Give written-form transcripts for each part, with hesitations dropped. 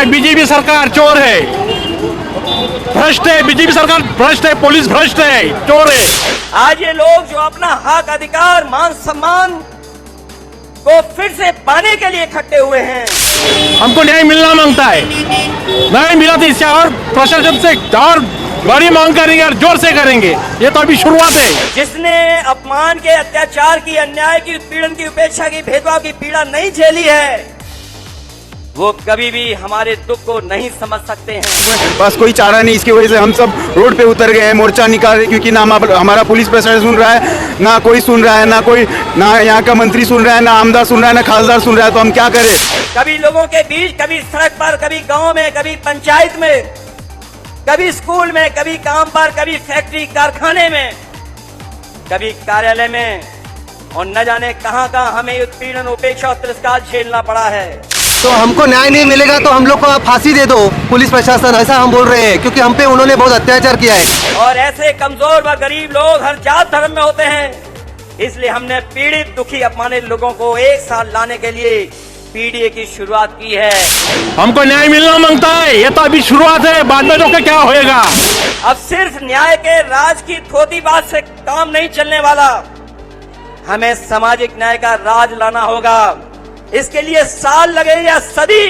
BJP सरकार चोर है, भ्रष्ट है, बीजेपी सरकार भ्रष्ट है, पुलिस भ्रष्ट है, चोर है। आज ये लोग जो अपना हक, अधिकार, मान सम्मान को फिर से पाने के लिए इकट्ठे हुए हैं। हमको न्याय मिलना मांगता है, न्याय मिला तो इससे और प्रशासन से और बड़ी मांग करेंगे और जोर से करेंगे। ये तो अभी शुरुआत है। जिसने अपमान के, अत्याचार की, अन्याय की, उत्पीड़न की, उपेक्षा की, भेदभाव की पीड़ा नहीं झेली है, वो कभी भी हमारे दुख को नहीं समझ सकते हैं। बस कोई चारा नहीं, इसकी वजह से हम सब रोड पे उतर गए हैं, मोर्चा निकाल रहे, क्योंकि ना हमारा पुलिस प्रशासन सुन रहा है, ना कोई सुन रहा है, ना यहाँ का मंत्री सुन रहा है, ना आमदार सुन रहा है, ना खासदार सुन रहा है। तो हम क्या करें? कभी लोगों के बीच, कभी सड़क पर, कभी गांव में, कभी पंचायत में, कभी स्कूल में, कभी काम पर, कभी फैक्ट्री कारखाने में, कभी कार्यालय में, और न जाने कहां कहां हमें उत्पीड़न, उपेक्षा और तिरस्कार झेलना पड़ा है। तो हमको न्याय नहीं मिलेगा तो हम लोग को आप फांसी दे दो पुलिस प्रशासन, ऐसा हम बोल रहे हैं, क्योंकि हम पे उन्होंने बहुत अत्याचार किया है। और ऐसे कमजोर व गरीब लोग हर जात धर्म में होते हैं, इसलिए हमने पीड़ित, दुखी, अपमानित लोगों को एक साथ लाने के लिए पीडीए की शुरुआत की है। हमको न्याय मिलना मांगता है, ये तो अभी शुरुआत है, बाद में तो क्या होएगा। अब सिर्फ न्याय के राज की थोती बात से काम नहीं चलने वाला, हमें सामाजिक न्याय का राज लाना होगा। इसके लिए साल लगे या सदी,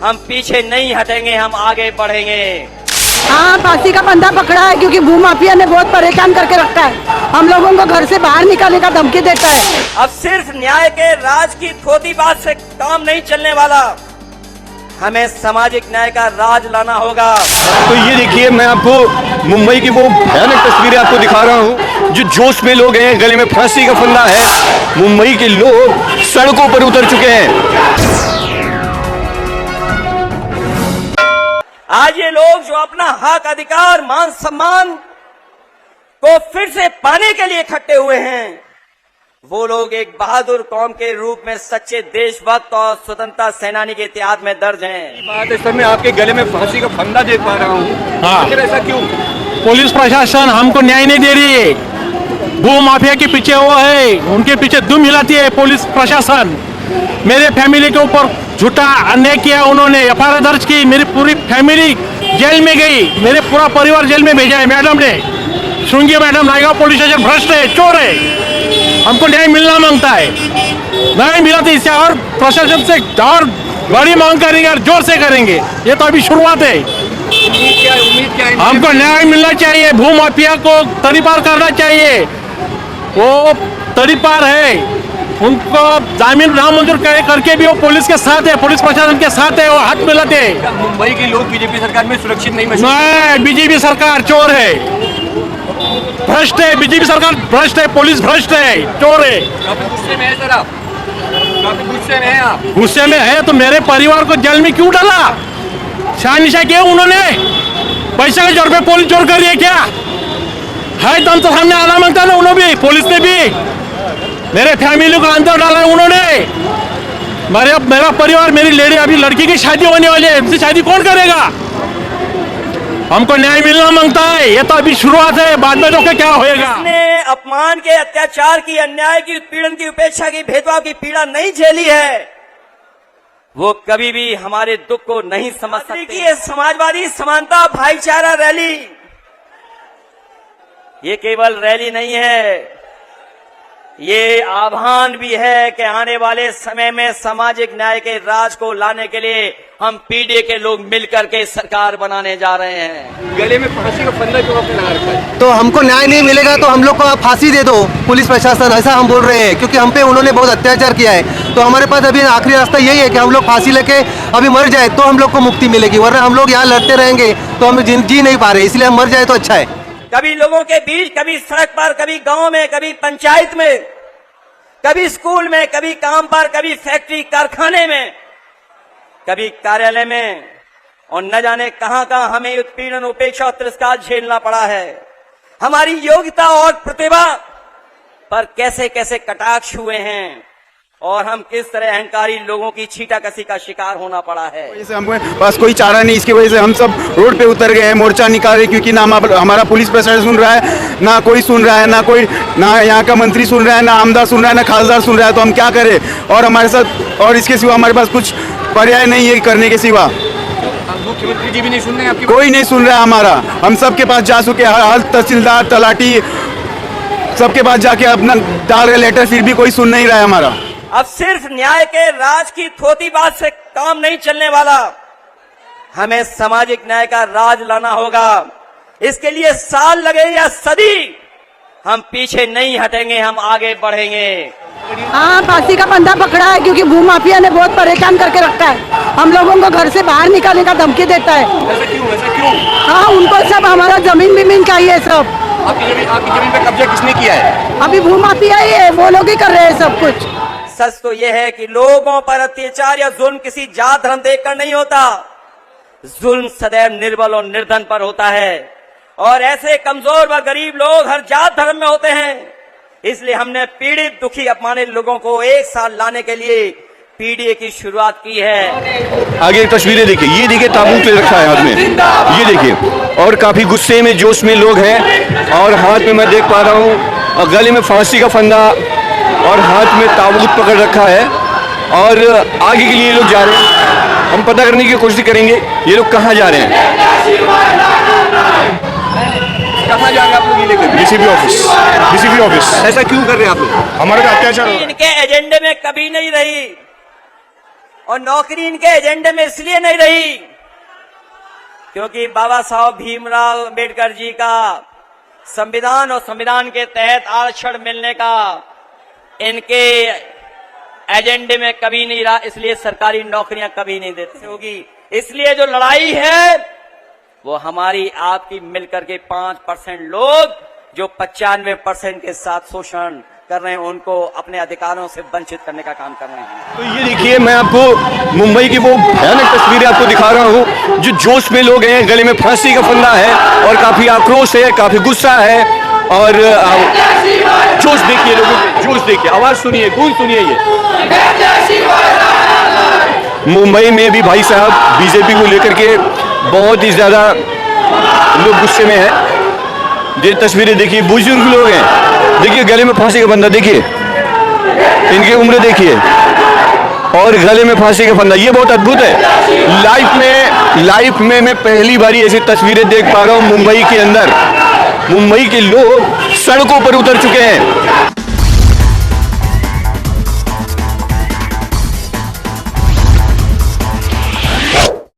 हम पीछे नहीं हटेंगे, हम आगे बढ़ेंगे। हाँ, फांसी का फंदा पकड़ा है, क्योंकि भूमाफिया ने बहुत परेशान करके रखा है, हम लोगों को घर से बाहर निकालने का धमकी देता है। अब सिर्फ न्याय के राज की थोती बात से काम नहीं चलने वाला, हमें सामाजिक न्याय का राज लाना होगा। तो ये देखिए, मैं आपको मुंबई की वो भयानक तस्वीरें आपको दिखा रहा हूँ, जो जोश में लोग हैं, गले में फांसी का फंदा है, मुंबई के लोग सड़कों पर उतर चुके हैं। आज ये लोग जो अपना हक, अधिकार, मान सम्मान को फिर से पाने के लिए इकट्ठे हुए हैं, वो लोग एक बहादुर कौम के रूप में सच्चे देशभक्त और स्वतंत्रता सेनानी के इतिहास में दर्ज हैं। बात इस समय आपके गले में फांसी का फंदा देख पा रहा हूँ। हाँ। आखिर ऐसा क्यों? पुलिस प्रशासन हमको न्याय नहीं दे रही है, भू माफिया के पीछे वो है, उनके पीछे दुम हिलाती है पुलिस प्रशासन। मेरे फैमिली के ऊपर झूठा अन्याय किया उन्होंने, एफआईआर दर्ज की, मेरी पूरी फैमिली जेल में गई, मेरे पूरा परिवार जेल में भेजा है मैडम ने। Shringi madam, Naigaon police station भ्रष्ट है, चोर है। हमको न्याय मिलना मांगता है, न्याय मिला तो इससे और प्रशासन से और बड़ी मांग करेंगे और जोर से करेंगे। ये तो अभी शुरुआत है। उम्मीद क्या है? हमको न्याय मिलना चाहिए, भू माफिया को तरी पार करना चाहिए। वो तरी पार है, उनको जामीन नामंजूर करके भी वो पुलिस के साथ है, पुलिस प्रशासन के साथ है, वो हाथ मिलाते हैं। मुंबई के लोग बीजेपी सरकार में सुरक्षित नहीं महसूस? नहीं, बीजेपी सरकार चोर है, भ्रष्ट है, बीजेपी सरकार भ्रष्ट है, पुलिस भ्रष्ट है, चोर है। काफी गुस्से में है सर आप, काफी गुस्से में है आप। गुस्से में है तो मेरे परिवार को जेल में क्यों डाला? शानिशा किया उन्होंने, पैसे के जोर पे पुलिस चोर कर रही है क्या है? तो हम तो सामने आना मांगता है ना, उन्होंने भी, पुलिस ने भी मेरे फैमिली को अंदर डाला है उन्होंने। मेरा परिवार, मेरी लेडी, अभी लड़की की शादी होने वाली है, इनसे शादी कौन करेगा? हमको न्याय मिलना मांगता है, ये तो अभी शुरुआत है, बाद में तो क्या होएगा। जिसने अपमान के, अत्याचार की, अन्याय की, उत्पीड़न की, उपेक्षा की, भेदभाव की पीड़ा नहीं झेली है, वो कभी भी हमारे दुख को नहीं समझ सकते। ये समाजवादी समानता भाईचारा रैली, ये केवल रैली नहीं है, ये आह्वान भी है कि आने वाले समय में सामाजिक न्याय के राज को लाने के लिए हम पीडीए के लोग मिलकर के सरकार बनाने जा रहे हैं। गले में फांसी का फंदा क्यों आपने लगा रखा है? तो हमको न्याय नहीं मिलेगा तो हम लोग को आप फांसी दे दो पुलिस प्रशासन, ऐसा हम बोल रहे हैं, क्योंकि हम पे उन्होंने बहुत अत्याचार किया है। तो हमारे पास अभी आखिरी रास्ता यही है कि हम लोग फांसी लेके अभी मर जाए तो हम लोग को मुक्ति मिलेगी, वरना हम लोग यहाँ लड़ते रहेंगे तो हम जी नहीं पा रहे, इसलिए हम मर जाए तो अच्छा है। कभी लोगों के बीच, कभी सड़क पर, कभी गांव में, कभी पंचायत में, कभी स्कूल में, कभी काम पर, कभी फैक्ट्री कारखाने में, कभी कार्यालय में, और न जाने कहां कहां हमें उत्पीड़न, उपेक्षा और तिरस्कार झेलना पड़ा है। हमारी योग्यता और प्रतिभा पर कैसे कैसे कटाक्ष हुए हैं, और हम किस तरह अहंकारी लोगों की छीटाकसी का शिकार होना पड़ा है। वजह से हमको बस कोई चारा नहीं, इसकी वजह से हम सब रोड पे उतर गए हैं, मोर्चा निकाल रहे, क्योंकि ना हमारा पुलिस प्रशासन सुन रहा है, ना कोई सुन रहा है, ना यहाँ का मंत्री सुन रहा है, ना आमदार सुन रहा है, ना खासदार सुन रहा है। तो हम क्या करें? और हमारे साथ, और इसके सिवा हमारे पास कुछ पर्याय नहीं है करने के सिवा। मुख्यमंत्री जी भी नहीं सुन रहे आपकी? कोई नहीं सुन रहा हमारा। हम सबके पास जा चुके हैं, हर तहसीलदार तलाटी सबके पास जाके अपना डाल रहे लेटर, फिर भी कोई सुन नहीं रहा है हमारा। अब सिर्फ न्याय के राज की थोती बात से काम नहीं चलने वाला, हमें सामाजिक न्याय का राज लाना होगा। इसके लिए साल लगे या सदी, हम पीछे नहीं हटेंगे, हम आगे बढ़ेंगे। हाँ, फांसी का फंदा पकड़ा है क्योंकि भूमाफिया ने बहुत परेशान करके रखा है। हम लोगों को घर से बाहर निकालने का धमकी देता है। ऐसा क्यों? हाँ, उनको सब हमारा जमीन चाहिए सब। आपकी जमीन पे कब्जा किसने किया है? अभी भूमाफिया ही है, वो लोग ही कर रहे हैं सब कुछ। सच तो यह है कि लोगों पर अत्याचार या जुल्म किसी जात धर्म देखकर नहीं होता, जुल्म सदैव निर्बल और निर्धन पर होता है, और ऐसे कमजोर व गरीब लोग हर जात धर्म में होते हैं। इसलिए हमने पीड़ित, दुखी, अपमानित लोगों को एक साथ लाने के लिए पीडीए की शुरुआत की है। आगे तस्वीरें देखिए, ये देखिए ताबूत ले रखा है हाथ में, ये देखिए, और काफी गुस्से में, जोश में लोग हैं, और हाथ में मैं देख पा रहा हूँ गले में फांसी का फंदा और हाथ में ताबूत पकड़ रखा है, और आगे के लिए लोग जा रहे हैं। हम पता करने की कोशिश करेंगे ये लोग कहाँ जा रहे हैं। कहाँ जा रहे हैं आप लोग ये लेकर? DCP office. ऐसा क्यों कर रहे हैं आप लोग? हमारे पे अत्याचार हो रहा है। इनके एजेंडे में कभी नहीं रही, और नौकरी इनके एजेंडे में इसलिए नहीं रही क्योंकि बाबा साहब भीमराव अंबेडकर जी का संविधान और संविधान के तहत आरक्षण मिलने का इनके एजेंडे में कभी नहीं रहा। इसलिए सरकारी नौकरियां कभी नहीं देती होगी। इसलिए जो लड़ाई है वो हमारी आपकी मिलकर के 5% लोग जो 95% के साथ शोषण कर रहे हैं, उनको अपने अधिकारों से वंचित करने का काम कर रहे हैं। तो ये देखिए, मैं आपको मुंबई की वो भयानक तस्वीरें आपको दिखा रहा हूँ, जो जोश में लोग हैं, गले में फांसी का फंदा है, और काफी आक्रोश है, काफी गुस्सा है, और जोश देखिए, लोगों को जोश देखिए, आवाज सुनिए, गूंज सुनिए। ये मुंबई में भी भाई साहब बीजेपी को लेकर के बहुत ही ज्यादा लोग गुस्से में हैं। ये तस्वीरें देखिए, बुजुर्ग लोग हैं, देखिए गले में फांसी का फंदा, देखिए इनकी उम्र देखिए, और गले में फांसी का फंदा। ये बहुत अद्भुत है। लाइफ में मैं पहली बारी ऐसी तस्वीरें देख पा रहा हूँ। मुंबई के अंदर मुंबई के लोग सड़कों पर उतर चुके हैं।